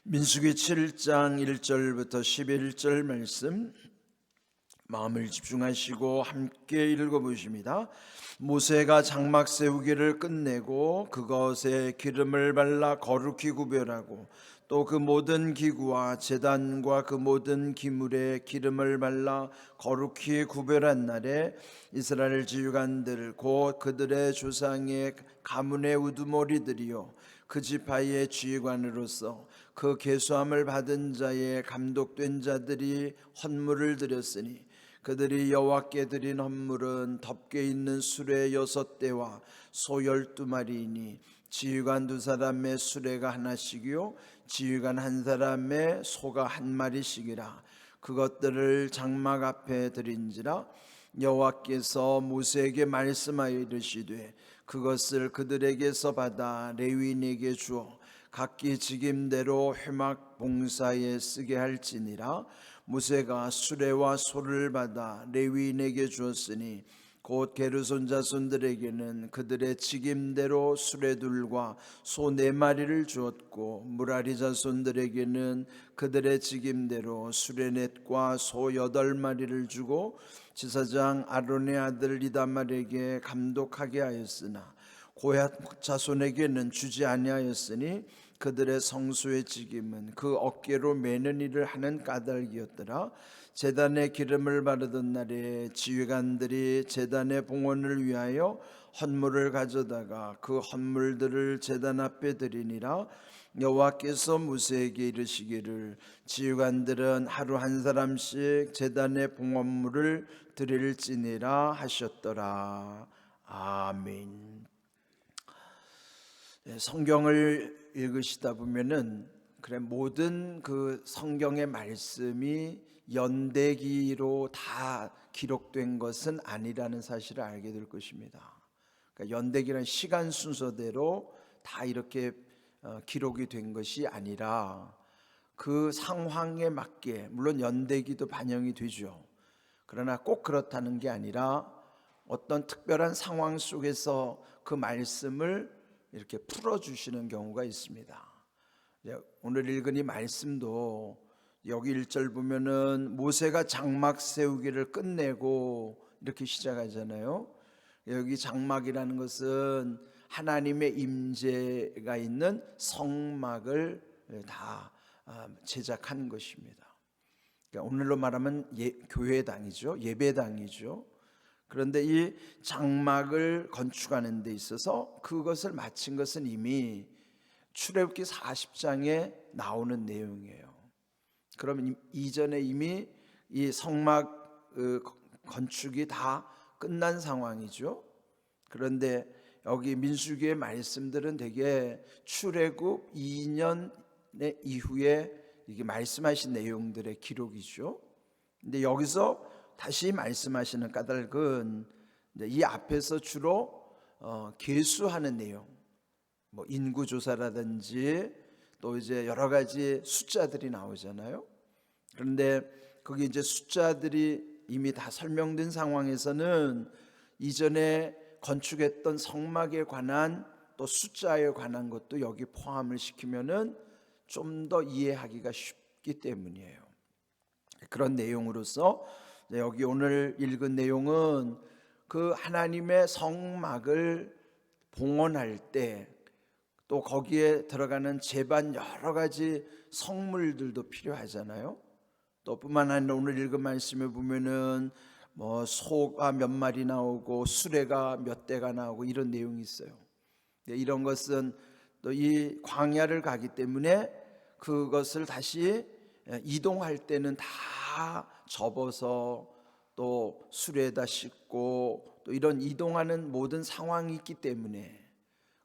민수기 7장 1절부터 11절 말씀 마음을 집중하시고 함께 읽어보십니다. 모세가 장막 세우기를 끝내고 그것에 기름을 발라 거룩히 구별하고 또 그 모든 기구와 제단과 그 모든 기물에 기름을 발라 거룩히 구별한 날에 이스라엘 지휘관들 곧 그들의 조상의 가문의 우두머리들이요 그 지파의 지휘관으로서 그 계수함을 받은 자의 감독된 자들이 헌물을 드렸으니 그들이 여호와께 드린 헌물은 덮개 있는 수레 6대와 소 12마리이니 지휘관 2사람의 수레가 하나씩이요 지휘관 1사람의 소가 1마리씩이라. 그것들을 장막 앞에 드린지라. 여호와께서 모세에게 말씀하여 이르시되 그것을 그들에게서 받아 레위인에게 주어 각기 직임대로 회막 봉사에 쓰게 할지니라. 모세가 수레와 소를 받아 레위인에게 주었으니 곧 게르손 자손들에게는 그들의 직임대로 수레둘과 소 4마리를 주었고 무라리 자손들에게는 그들의 직임대로 수레넷과 소 8마리를 주고 지사장 아론의 아들 이다말에게 감독하게 하였으나 고앗 자손에게는 주지 아니하였으니 그들의 성소의 직임은 그 어깨로 매는 일을 하는 까닭이었더라. 제단에 기름을 바르던 날에 지휘관들이 제단의 봉헌을 위하여 헌물을 가져다가 그 헌물들을 제단 앞에 드리니라. 여호와께서 모세에게 이르시기를 지휘관들은 하루 한 사람씩 제단의 봉헌물을 드릴지니라 하셨더라. 아멘. 성경을 읽으시다 보면은 모든 그 성경의 말씀이 연대기로 다 기록된 것은 아니라는 사실을 알게 될 것입니다. 그러니까 연대기란 시간 순서대로 다 이렇게 기록이 된 것이 아니라 그 상황에 맞게, 물론 연대기도 반영이 되죠. 그러나 꼭 그렇다는 게 아니라 어떤 특별한 상황 속에서 그 말씀을 이렇게 풀어주시는 경우가 있습니다. 오늘 읽은 이 말씀도 여기 1절 보면은 모세가 장막 세우기를 끝내고 이렇게 시작하잖아요. 여기 장막이라는 것은 하나님의 임재가 있는 성막을 다 제작한 것입니다. 그러니까 오늘로 말하면 교회당이죠, 예배당이죠. 그런데 이 장막을 건축하는 데 있어서 그것을 마친 것은 이미 출애굽기 40장에 나오는 내용이에요. 그러면 이전에 이미 이 성막 건축이 다 끝난 상황이죠. 그런데 여기 민수기의 말씀들은 되게 출애굽 2년 이후에 이게 말씀하신 내용들의 기록이죠. 근데 여기서 다시 말씀하시는 까닭은 이 앞에서 주로 계수하는 내용, 뭐 인구 조사라든지 또 이제 여러 가지 숫자들이 나오잖아요. 그런데 거기 이제 숫자들이 이미 다 설명된 상황에서는 이전에 건축했던 성막에 관한 또 숫자에 관한 것도 여기 포함을 시키면은 좀 더 이해하기가 쉽기 때문이에요. 그런 내용으로서 여기 오늘 읽은 내용은 그 하나님의 성막을 봉헌할 때 또 거기에 들어가는 제반 여러 가지 성물들도 필요하잖아요. 또 뿐만 아니라 오늘 읽은 말씀에 보면은 뭐 소가 몇 마리 나오고 수레가 몇 대가 나오고 이런 내용이 있어요. 이런 것은 또 이 광야를 가기 때문에 그것을 다시 이동할 때는 다 접어서 또 수레에다 싣고 또 이런 이동하는 모든 상황이 있기 때문에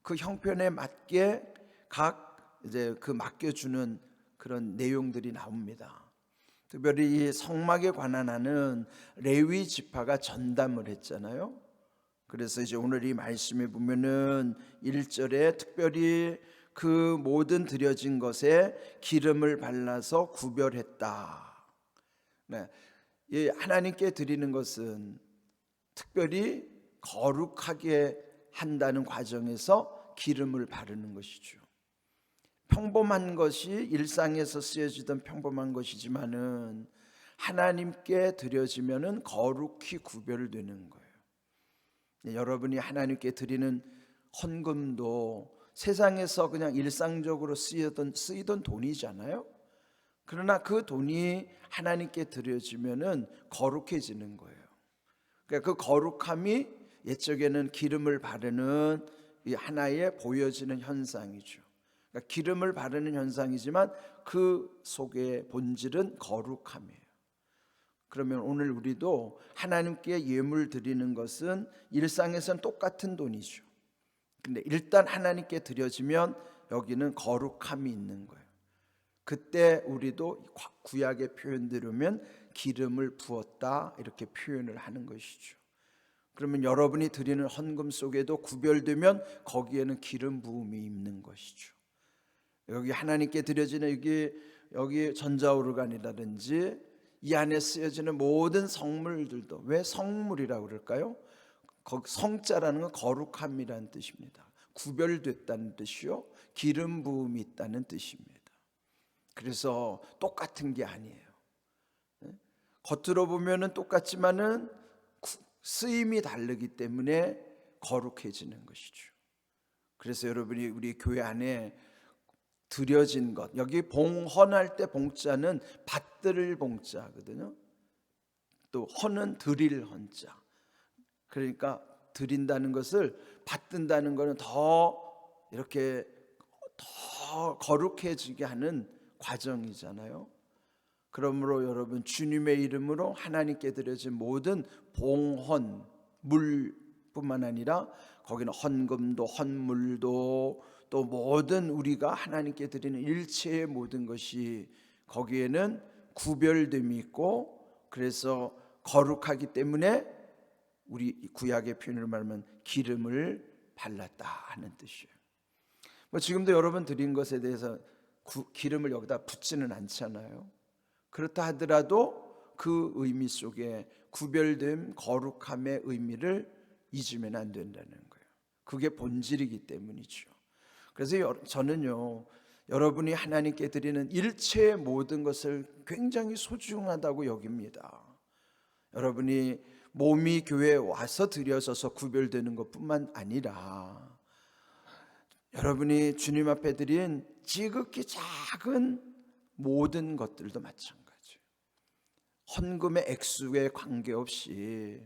그 형편에 맞게 각 이제 그 맡겨주는 그런 내용들이 나옵니다. 특별히 이 성막에 관한 하는 레위 지파가 전담을 했잖아요. 그래서 이제 오늘 이 말씀에 보면은 1절에 특별히 그 모든 드려진 것에 기름을 발라서 구별했다. 이 하나님께 드리는 것은 특별히 거룩하게 한다는 과정에서 기름을 바르는 것이죠. 평범한 것이 일상에서 쓰여지던 평범한 것이지만은 하나님께 드려지면은 거룩히 구별되는 거예요. 여러분이 하나님께 드리는 헌금도 세상에서 그냥 일상적으로 쓰이던 돈이잖아요. 그러나 그 돈이 하나님께 드려지면은 거룩해지는 거예요. 그러니까 그 거룩함이 옛적에는 기름을 바르는 이 하나의 보여지는 현상이죠. 그러니까 기름을 바르는 현상이지만 그 속의 본질은 거룩함이에요. 그러면 오늘 우리도 하나님께 예물 드리는 것은 일상에서는 똑같은 돈이죠. 근데 일단 하나님께 드려지면 여기는 거룩함이 있는 거예요. 그때 우리도 구약의 표현대로면 기름을 부었다 이렇게 표현을 하는 것이죠. 그러면 여러분이 드리는 헌금 속에도 구별되면 거기에는 기름 부음이 있는 것이죠. 여기 하나님께 드려지는 여기 전자오르간이라든지 이 안에 쓰여지는 모든 성물들도, 왜 성물이라고 그럴까요? 성자라는 건 거룩함이라는 뜻입니다. 구별됐다는 뜻이요, 기름 부음이 있다는 뜻입니다. 그래서 똑같은 게 아니에요. 겉으로 보면은 똑같지만은 쓰임이 다르기 때문에 거룩해지는 것이죠. 그래서 여러분이 우리 교회 안에 드려진 것, 여기 봉헌할 때 봉자는 받들 봉자거든요. 또 헌은 드릴 헌자. 그러니까 드린다는 것을 받든다는 것은 더 이렇게 더 거룩해지게 하는 과정이잖아요. 그러므로 여러분, 주님의 이름으로 하나님께 드려진 모든 봉헌, 물뿐만 아니라 거기는 헌금도 헌물도 또 모든 우리가 하나님께 드리는 일체의 모든 것이 거기에는 구별됨이 있고, 그래서 거룩하기 때문에 우리 구약의 표현으로 말하면 기름을 발랐다 하는 뜻이에요. 지금도 여러분 드린 것에 대해서 기름을 여기다 붓지는 않잖아요. 그렇다 하더라도 그 의미 속에 구별된 거룩함의 의미를 잊으면 안 된다는 거예요. 그게 본질이기 때문이죠. 그래서 저는요, 여러분이 하나님께 드리는 일체의 모든 것을 굉장히 소중하다고 여깁니다. 여러분이 몸이 교회에 와서 드려져서 구별되는 것뿐만 아니라 여러분이 주님 앞에 드린 지극히 작은 모든 것들도 마찬가지예요. 헌금의 액수에 관계없이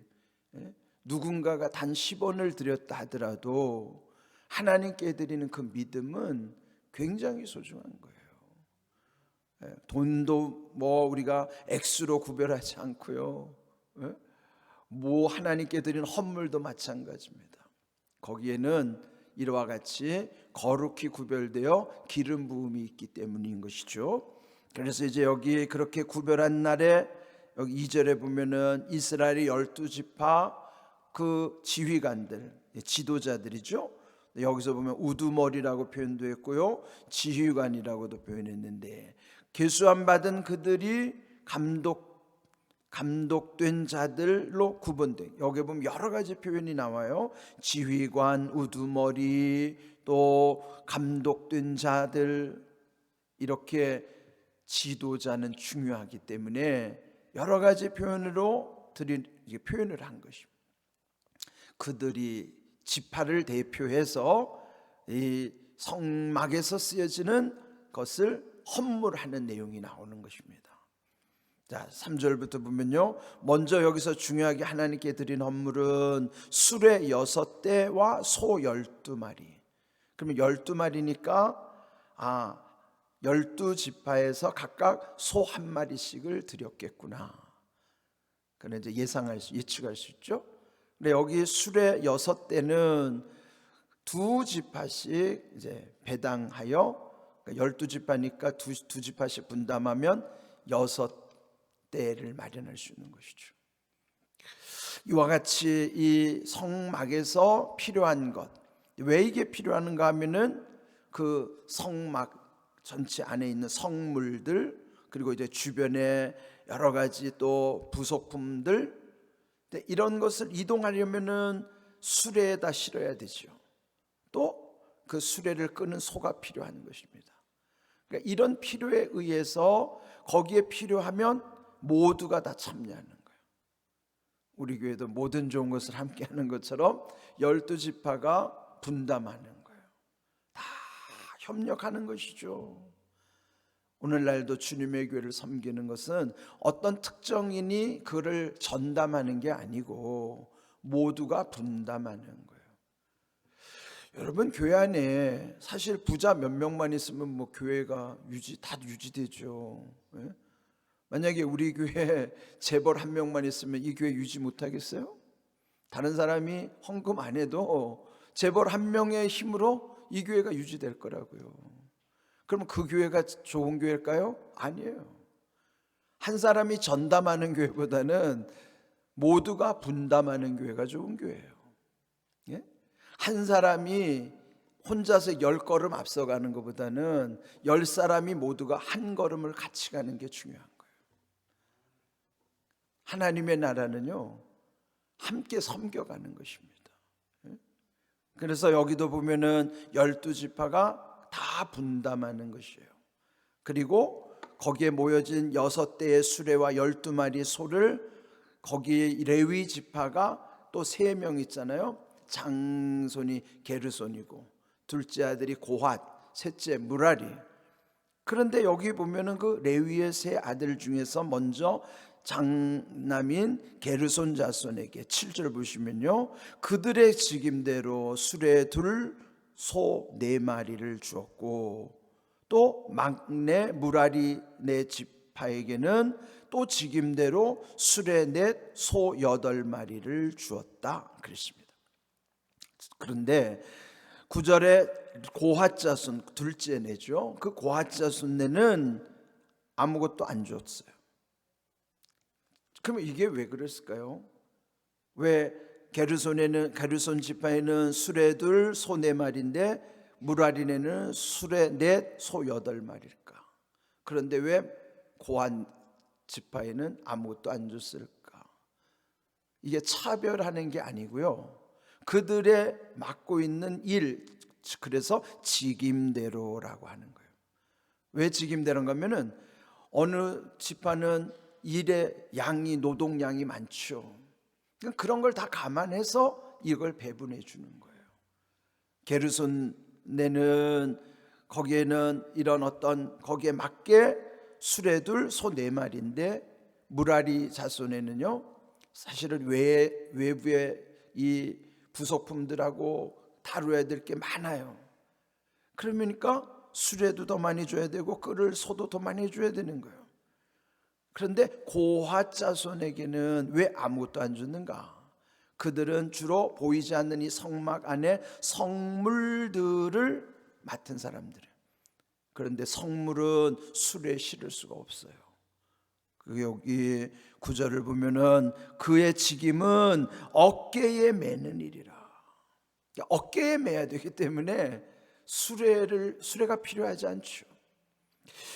누군가가 단 10원을 드렸다 하더라도 하나님께 드리는 그 믿음은 굉장히 소중한 거예요. 돈도 우리가 액수로 구별하지 않고요, 하나님께 드리는 헌물도 마찬가지입니다. 거기에는 이와 같이 거룩히 구별되어 기름 부음이 있기 때문인 것이죠. 그래서 이제 여기 그렇게 구별한 날에 여기 2절에 보면은 이스라엘의 12지파 그 지휘관들, 지도자들이죠. 여기서 보면 우두머리라고 표현도 했고요, 지휘관이라고도 표현했는데, 계수함 받은 그들이 감독된 자들로 구분돼. 여기 보면 여러 가지 표현이 나와요. 지휘관, 우두머리, 또 감독된 자들, 이렇게 지도자는 중요하기 때문에 여러 가지 표현으로 표현을 한 것입니다. 그들이 지파를 대표해서 이 성막에서 쓰여지는 것을 헌물하는 내용이 나오는 것입니다. 자, 3절부터 보면요, 먼저 여기서 중요하게 하나님께 드린 헌물은 수레 6대와 소 12마리. 그러면 12마리니까 12지파에서 각각 소 1마리씩을 드렸겠구나. 그는 이제 예측할 수 있죠. 근데 여기 수레 6대는 2지파씩 이제 배당하여, 그러니까 12지파니까 2지파씩 분담하면 6대를 마련할 수 있는 것이죠. 이와 같이 이 성막에서 필요한 것, 왜 이게 필요한가 하면은 그 성막 전체 안에 있는 성물들, 그리고 이제 주변에 여러 가지 또 부속품들, 이런 것을 이동하려면은 수레에다 실어야 되죠. 또 그 수레를 끄는 소가 필요한 것입니다. 그러니까 이런 필요에 의해서 거기에 필요하면 모두가 다 참여하는 거예요. 우리 교회도 모든 좋은 것을 함께 하는 것처럼 12지파가 분담하는 거예요. 다 협력하는 것이죠. 오늘날도 주님의 교회를 섬기는 것은 어떤 특정인이 그를 전담하는 게 아니고 모두가 분담하는 거예요. 여러분, 교회 안에 사실 부자 몇 명만 있으면 뭐 교회가 다 유지되죠. 예? 만약에 우리 교회에 재벌 한 명만 있으면 이 교회 유지 못하겠어요? 다른 사람이 헌금 안 해도 재벌 한 명의 힘으로 이 교회가 유지될 거라고요. 그러면 그 교회가 좋은 교회일까요? 아니에요. 한 사람이 전담하는 교회보다는 모두가 분담하는 교회가 좋은 교회예요. 예? 한 사람이 혼자서 10걸음 앞서가는 것보다는 10사람이 모두가 한 걸음을 같이 가는 게 중요한 거예요. 하나님의 나라는요, 함께 섬겨가는 것입니다. 그래서 여기도 보면은 12지파가 다 분담하는 것이에요. 그리고 거기에 모여진 6대의 수레와 12마리 소를 거기에 레위 지파가 또 3명 있잖아요. 장손이 게르손이고 둘째 아들이 고핫, 셋째 무라리. 그런데 여기 보면은 그 레위의 3 아들 중에서 먼저 장남인 게르손 자손에게 7절 보시면요, 그들의 직임대로 수레 2, 소 4마리를 주었고 또 막내 무라리 4지파에게는 또 직임대로 수레 4, 소 8마리를 주었다 그랬습니다. 그런데 9절에 고핫 자손, 둘째 내죠, 그 고핫 자손네는 아무것도 안 줬어요. 그러면 이게 왜 그랬을까요? 왜 게르손 지파에는 수레 2, 소 4마리인데 무라리네는 수레 4, 소 8마리일까? 그런데 왜 고핫 지파에는 아무것도 안 줬을까? 이게 차별하는 게 아니고요, 그들의 맡고 있는 일, 그래서 직임대로라고 하는 거예요. 왜 직임대로인가 하면은 어느 지파는 일의 양이, 노동량이 많죠. 그런 걸 다 감안해서 이걸 배분해 주는 거예요. 게르손네는 거기에는 이런 어떤 거기에 맞게 수레 2, 소 4마리인데 무라리 자손에는요, 사실은 외부에 이 부속품들하고 다루어야 될 게 많아요. 그러니까 수레도 더 많이 줘야 되고 끓을 소도 더 많이 줘야 되는 거예요. 그런데 고핫 자손에게는 왜 아무것도 안 줬는가? 그들은 주로 보이지 않는 이 성막 안에 성물들을 맡은 사람들이에요. 그런데 성물은 수레에 실을 수가 없어요. 여기 9절을 보면은 그의 직임은 어깨에 매는 일이라. 어깨에 매야 되기 때문에 수레가 필요하지 않죠.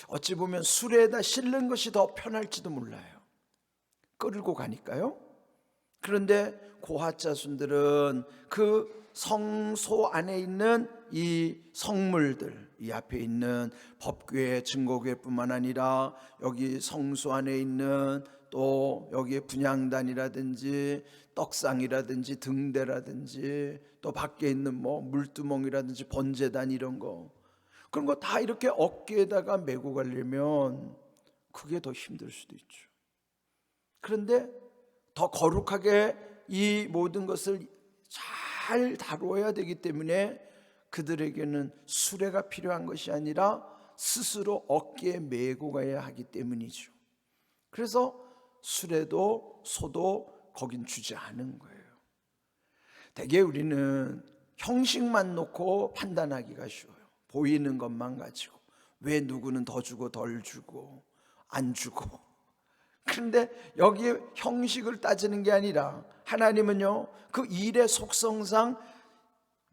어찌 보면 수레에다 실는 것이 더 편할지도 몰라요. 끌고 가니까요. 그런데 고핫 자손들은 그 성소 안에 있는 이 성물들, 이 앞에 있는 법궤, 증거궤뿐만 아니라 여기 성소 안에 있는 또 여기 분향단이라든지 떡상이라든지 등대라든지 또 밖에 있는 뭐 물두멍이라든지 번제단, 이런 거, 그런 거 다 이렇게 어깨에다가 메고 가려면 그게 더 힘들 수도 있죠. 그런데 더 거룩하게 이 모든 것을 잘 다루어야 되기 때문에 그들에게는 수레가 필요한 것이 아니라 스스로 어깨에 메고 가야 하기 때문이죠. 그래서 수레도 소도 거긴 주지 않은 거예요. 대개 우리는 형식만 놓고 판단하기가 쉬워요. 보이는 것만 가지고 왜 누구는 더 주고 덜 주고 안 주고. 그런데 여기에 형식을 따지는 게 아니라 하나님은요, 그 일의 속성상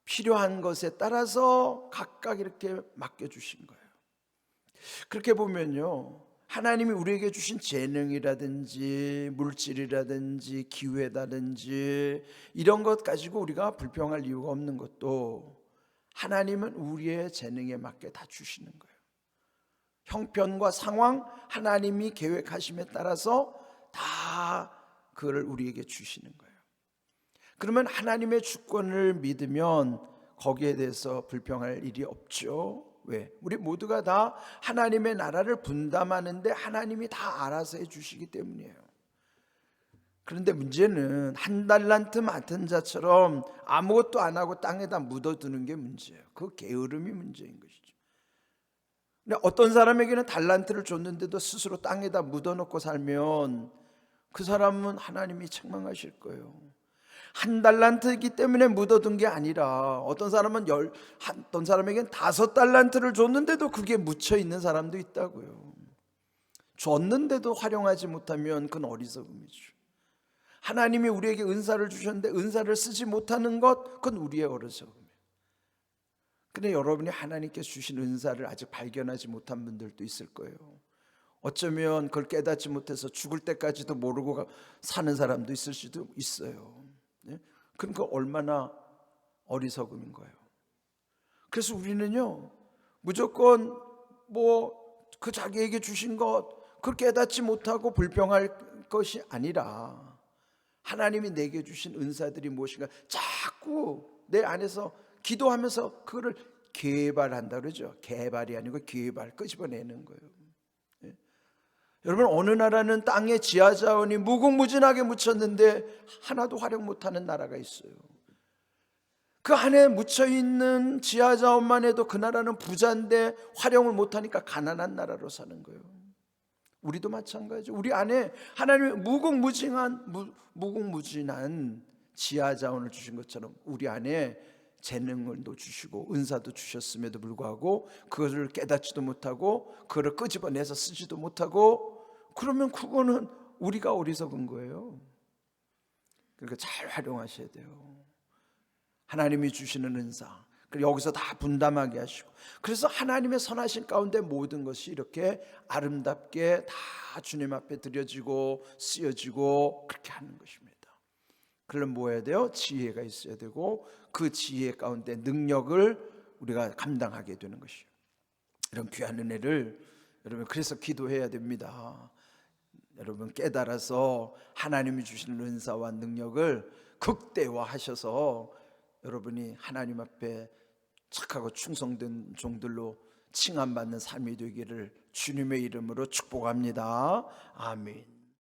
필요한 것에 따라서 각각 이렇게 맡겨주신 거예요. 그렇게 보면요, 하나님이 우리에게 주신 재능이라든지 물질이라든지 기회라든지 이런 것 가지고 우리가 불평할 이유가 없는 것도, 하나님은 우리의 재능에 맞게 다 주시는 거예요. 형편과 상황, 하나님이 계획하심에 따라서 다 그걸 우리에게 주시는 거예요. 그러면 하나님의 주권을 믿으면 거기에 대해서 불평할 일이 없죠. 왜? 우리 모두가 다 하나님의 나라를 분담하는데 하나님이 다 알아서 해주시기 때문이에요. 그런데 문제는 한 달란트 맡은 자처럼 아무것도 안 하고 땅에다 묻어두는 게 문제예요. 그 게으름이 문제인 것이죠. 근데 어떤 사람에게는 달란트를 줬는데도 스스로 땅에다 묻어놓고 살면 그 사람은 하나님이 책망하실 거예요. 한 달란트이기 때문에 묻어둔 게 아니라 어떤 사람은 어떤 사람에게는 5달란트를 줬는데도 그게 묻혀 있는 사람도 있다고요. 줬는데도 활용하지 못하면 그건 어리석음이죠. 하나님이 우리에게 은사를 주셨는데 은사를 쓰지 못하는 것, 그건 우리의 어리석음이에요. 근데 여러분이 하나님께서 주신 은사를 아직 발견하지 못한 분들도 있을 거예요. 어쩌면 그걸 깨닫지 못해서 죽을 때까지도 모르고 사는 사람도 있을 수도 있어요. 그러니까 얼마나 어리석음인 거예요. 그래서 우리는요, 무조건 그 자기에게 주신 것 그걸 깨닫지 못하고 불평할 것이 아니라 하나님이 내게 주신 은사들이 무엇인가 자꾸 내 안에서 기도하면서 그거를 개발한다 그러죠. 개발이 아니고 개발, 끄집어내는 거예요. 여러분, 어느 나라는 땅에 지하자원이 무궁무진하게 묻혔는데 하나도 활용 못하는 나라가 있어요. 그 안에 묻혀있는 지하자원만 해도 그 나라는 부자인데 활용을 못하니까 가난한 나라로 사는 거예요. 우리도 마찬가지죠. 우리 안에 하나님의 무궁무진한 지하자원을 주신 것처럼 우리 안에 재능을 주시고 은사도 주셨음에도 불구하고 그것을 깨닫지도 못하고 그것을 끄집어내서 쓰지도 못하고, 그러면 그거는 우리가 어리석은 거예요. 그러니까 잘 활용하셔야 돼요. 하나님이 주시는 은사, 그리고 여기서 다 분담하게 하시고, 그래서 하나님의 선하신 가운데 모든 것이 이렇게 아름답게 다 주님 앞에 드려지고 쓰여지고 그렇게 하는 것입니다. 그러면 뭐 해야 돼요? 지혜가 있어야 되고 그 지혜 가운데 능력을 우리가 감당하게 되는 것이에요. 이런 귀한 은혜를 여러분, 그래서 기도해야 됩니다. 여러분, 깨달아서 하나님이 주시는 은사와 능력을 극대화하셔서 여러분이 하나님 앞에 착하고 충성된 종들로 칭함받는 삶이 되기를 주님의 이름으로 축복합니다. 아멘.